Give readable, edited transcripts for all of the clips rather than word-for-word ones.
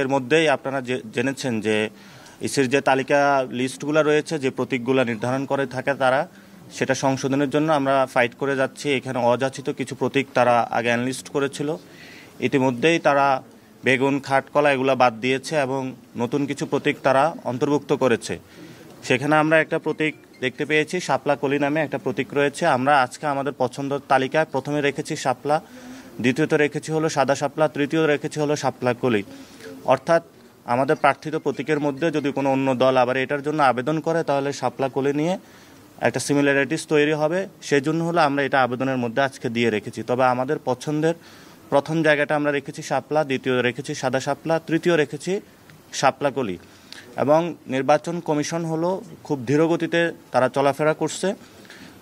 এর মধ্যেই আপনারা জেনেছেন যে ইসির যে তালিকা লিস্টগুলো রয়েছে, যে প্রতীকগুলো নির্ধারণ করে থাকে তারা, সেটা সংশোধনের জন্য আমরা ফাইট করে যাচ্ছি। এখানে অযাচিত কিছু প্রতীক তারা আগে অ্যানলিস্ট করেছিল, ইতিমধ্যেই তারা বেগুন, খাটকলা এগুলো বাদ দিয়েছে এবং নতুন কিছু প্রতীক তারা অন্তর্ভুক্ত করেছে। সেখানে আমরা একটা প্রতীক দেখতে পেয়েছি, শাপলা কলি নামে একটা প্রতীক রয়েছে। আমরা আজকে আমাদের পছন্দের তালিকায় প্রথমে রেখেছি শাপলা, দ্বিতীয়ত রেখেছি হলো সাদা শাপলা, তৃতীয় রেখেছি হলো শাপলা কলি। অর্থাৎ আমাদের প্রার্থিত প্রতীকের মধ্যে যদি কোনো অন্য দল আবার এটার জন্য আবেদন করে তাহলে শাপলা কলি নিয়ে একটা সিমিলারিটিস তৈরি হবে। সেই জন্য হলো আমরা এটা আবেদনের মধ্যে আজকে দিয়ে রেখেছি। তবে আমাদের পছন্দের প্রথম জায়গাটা আমরা রেখেছি শাপলা, দ্বিতীয় রেখেছি সাদা শাপলা, তৃতীয় রেখেছি শাপলা কলি। এবং নির্বাচন কমিশন হলো খুব ধীরগতিতে তারা চলাফেরা করছে।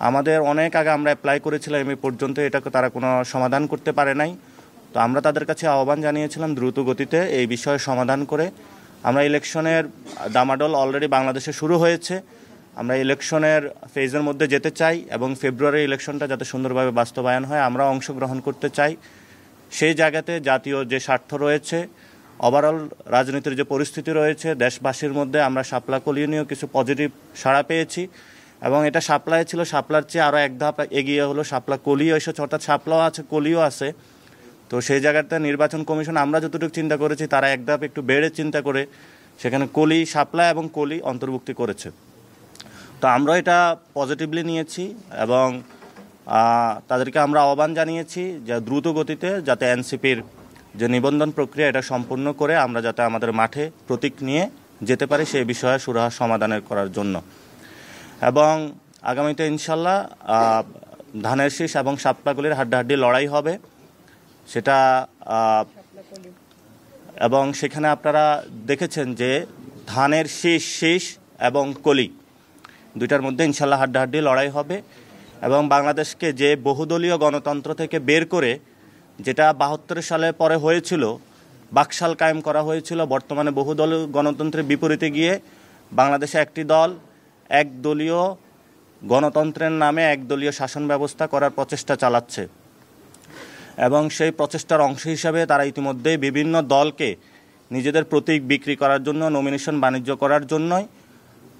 আমাদের অনেক আগে আমরা অ্যাপ্লাই করেছিলাম, এই পর্যন্ত এটাকে তারা কোনো সমাধান করতে পারে নাই। তো আমরা তাদের কাছে আহ্বান জানিয়েছিলাম দ্রুত গতিতে এই বিষয়ে সমাধান করে। আমরা ইলেকশনের দামাডল অলরেডি বাংলাদেশে শুরু হয়েছে। আমরা ইলেকশনের ফেজের মধ্যে যেতে চাই এবং ফেব্রুয়ারির ইলেকশনটা যাতে সুন্দরভাবে বাস্তবায়ন হয় আমরা অংশগ্রহণ করতে চাই। সেই জায়গাতে জাতীয় যে স্বার্থ রয়েছে, ওভারঅল রাজনীতির যে পরিস্থিতি রয়েছে দেশবাসীর মধ্যে, আমরা শাপলা কলি নিয়েও কিছু পজিটিভ সাড়া পেয়েছি। এবং এটা শাপলায় ছিল, শাপলার চেয়ে আরও এক ধাপ এগিয়ে হলো শাপলা কলিও এসেছে, অর্থাৎ শাপলাও আছে কলিও আছে। তো সেই জায়গাতে নির্বাচন কমিশন আমরা যতটুকু চিন্তা করেছি তারা এক ধাপ একটু বেড়ে চিন্তা করে সেখানে কলি, শাপলা এবং কলি অন্তর্ভুক্তি করেছে। তো আমরা এটা পজিটিভলি নিয়েছি এবং তাদেরকে আমরা আহ্বান জানিয়েছি যে দ্রুত গতিতে যাতে এনসিপির যে নিবন্ধন প্রক্রিয়া এটা সম্পূর্ণ করে আমরা যাতে আমাদের মাঠে প্রতীক নিয়ে যেতে পারি সেই বিষয়ে সুরাহা সমাধানের করার জন্য। এবং আগামীতে ইনশাল্লাহ ধানের শীষ এবং শাপলাকলির হাড্ডাহাড্ডি লড়াই হবে সেটা। এবং সেখানে আপনারা দেখেছেন যে ধানের শীষ এবং কলি দুইটার মধ্যে ইনশাল্লাহ হাড্ডাহাড্ডি লড়াই হবে। এবং বাংলাদেশকে যে বহুদলীয় গণতন্ত্র থেকে বের করে, যেটা 72 সালে পরে হয়েছিল, বাকশাল কায়েম করা হয়েছিল, বর্তমানে বহুদলীয় গণতন্ত্রের বিপরীতে গিয়ে বাংলাদেশে একটি দল একদলীয় গণতন্ত্রের নামে একদলীয় শাসন ব্যবস্থা করার প্রচেষ্টা চালাচ্ছে। এবং সেই প্রচেষ্টার অংশ হিসাবে তারা ইতিমধ্যেই বিভিন্ন দলকে নিজেদের প্রতীক বিক্রি করার জন্য, নমিনেশন বাণিজ্য করার জন্যই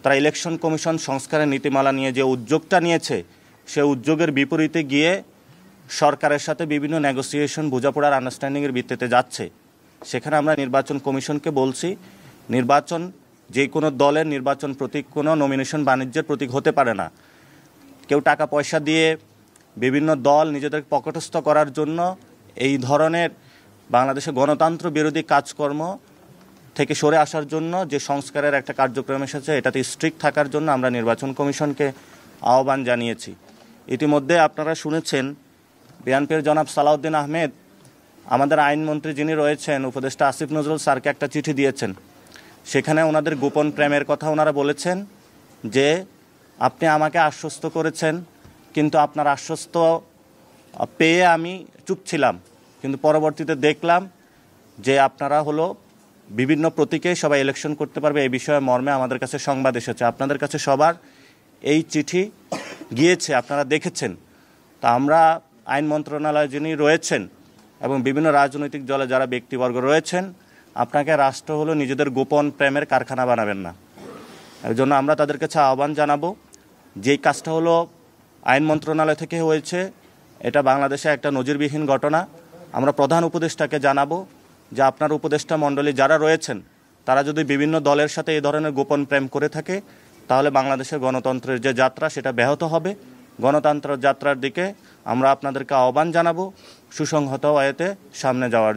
তারা ইলেকশন কমিশন সংস্কারের নীতিমালা নিয়ে যে উদ্যোগটা নিয়েছে, সে উদ্যোগের বিপরীতে গিয়ে সরকারের সাথে বিভিন্ন নেগোসিয়েশন, বোঝাপড়ার আন্ডারস্ট্যান্ডিংয়ের ভিত্তিতে যাচ্ছে। সেখানে আমরা নির্বাচন কমিশনকে বলছি, নির্বাচন যে কোনো দলের নির্বাচন প্রতীক কোনো নমিনেশন বাণিজ্যের প্রতীক হতে পারে না। কেউ টাকা পয়সা দিয়ে বিভিন্ন দল নিজেদের পকেটস্থ করার জন্য এই ধরনের বাংলাদেশে গণতন্ত্র বিরোধী কাজকর্ম থেকে সরে আসার জন্য যে সংস্কারের একটা কার্যক্রম এসেছে, এটাতে স্ট্রিক্ট থাকার জন্য আমরা নির্বাচন কমিশনকে আহ্বান জানিয়েছি। ইতিমধ্যে আপনারা শুনেছেন বিএনপির জনাব সালাউদ্দিন আহমেদ আমাদের আইনমন্ত্রী যিনি রয়েছেন, উপদেষ্টা আসিফ নজরুল স্যারকে একটা চিঠি দিয়েছেন। সেখানে ওনাদের গোপন প্রেমের কথা ওনারা বলেছেন যে আপনি আমাকে আশ্বস্ত করেছেন, কিন্তু আপনার আশ্বস্ত পেয়ে আমি চুপ ছিলাম, কিন্তু পরবর্তীতে দেখলাম যে আপনারা হলো বিভিন্ন প্রতীকে সবাই ইলেকশন করতে পারবে, এই বিষয়ে মর্মে আমাদের কাছে সংবাদ এসেছে। আপনাদের কাছে সবার এই চিঠি গিয়েছে, আপনারা দেখেছেন। তা আমরা আইন মন্ত্রণালয়ে যিনি রয়েছেন এবং বিভিন্ন রাজনৈতিক দলে যারা ব্যক্তিবর্গ রয়েছেন, আপনাকে রাষ্ট্র হলো নিজেদের গোপন প্রেমের কারখানা বানাবেন না। এর জন্য আমরা তাদের কাছে আহ্বান জানাবো, যেই কাজটা হলো আইন মন্ত্রণালয় থেকে হয়েছে, এটা বাংলাদেশে একটা নজিরবিহীন ঘটনা। আমরা প্রধান উপদেষ্টাকে জানাবো যে আপনার উপদেষ্টা মণ্ডলী যারা রয়েছেন তারা যদি বিভিন্ন দলের সাথে এই ধরনের গোপন প্রেম করে থাকে তাহলে বাংলাদেশের গণতন্ত্রের যে যাত্রা সেটা ব্যাহত হবে। গণতন্ত্রের যাত্রার দিকে আমরা আপনাদেরকে আহ্বান জানাবো সুসংহত ওয়েতে সামনে যাওয়ার।